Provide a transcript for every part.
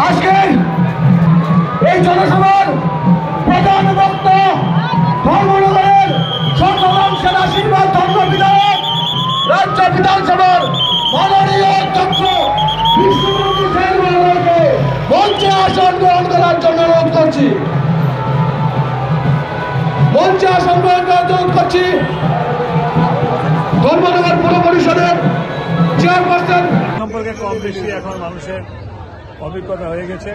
আজকের এই জনসভার প্রধান বক্তা ধর্মনগরের সর্বংশের আশীর্বাদ ধর্ম বিধায়ক রাজ্য বিধানসভার মাননীয় অধ্যক্ষ বিশ্ববন্ধু সেন মহোদয়কে মঞ্চে আসন গ্রহণ করার জন্য অনুরোধ করছি। মঞ্চে আসন গ্রহণ করার জন্য অনুরোধ করছি ধর্মনগর পৌর পরিষদের চেয়ারপারসন সম্পর্কে কম বেশি এখন মানুষের অভিজ্ঞতা হয়ে গেছে।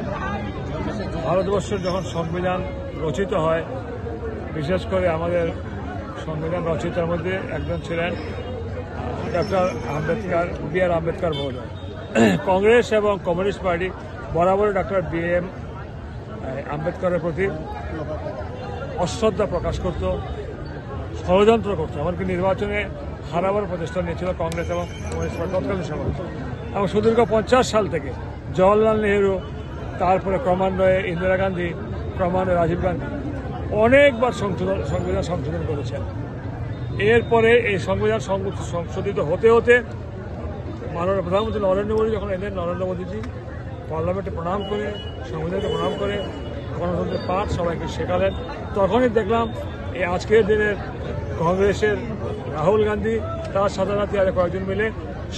ভারতবর্ষের যখন সংবিধান রচিত হয়, বিশেষ করে আমাদের সংবিধান রচিতার মধ্যে একজন ছিলেন ডক্টর আম্বেদকর, বি.আর. আম্বেদকর মহোদয়। কংগ্রেস এবং কমিউনিস্ট পার্টি বরাবর ডক্টর বি.এম. আম্বেদকরের প্রতি অশ্রদ্ধা প্রকাশ করত, ষড়যন্ত্র করত, এমনকি নির্বাচনে হারাবার প্রচেষ্টা নিয়েছিল কংগ্রেস এবং কমিউনিস্ট পার্টি তৎকালীন সময়। এবং সুদীর্ঘ 50 সাল থেকে জওয়াহরলাল নেহরু, তারপরে ক্রমান্বয়ে ইন্দিরা গান্ধী, ক্রমান্বয়ে রাজীব গান্ধী অনেকবার সংবিধান সংশোধন করেছেন। এরপরে এই সংবিধান সংশোধিত হতে হতে মাননীয় প্রধানমন্ত্রী নরেন্দ্র মোদী যখন এলেন, নরেন্দ্র মোদীজি পার্লামেন্টে প্রণাম করে, সংবিধানকে প্রণাম করে গণতন্ত্রের পাঠ সবাইকে শেখালেন। তখনই দেখলাম এই আজকের দিনের কংগ্রেসের রাহুল গান্ধী, তার সাথে সাথে আরো কয়েকজন মিলে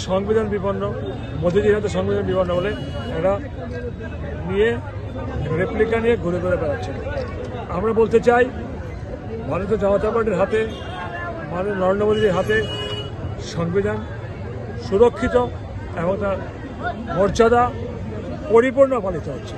সংবিধান বিপন্ন, মোদীজির হাতে সংবিধান বিপন্ন বলে এরা নিয়ে রেপ্লিকা নিয়ে ঘুরে ঘুরে বেড়াচ্ছেন। আমরা বলতে চাই, ভারতীয় জনতা পার্টির হাতে, মাননীয় নরেন্দ্র মোদীর হাতে সংবিধান সুরক্ষিত এবং তার মর্যাদা পরিপূর্ণ পালিত হচ্ছে।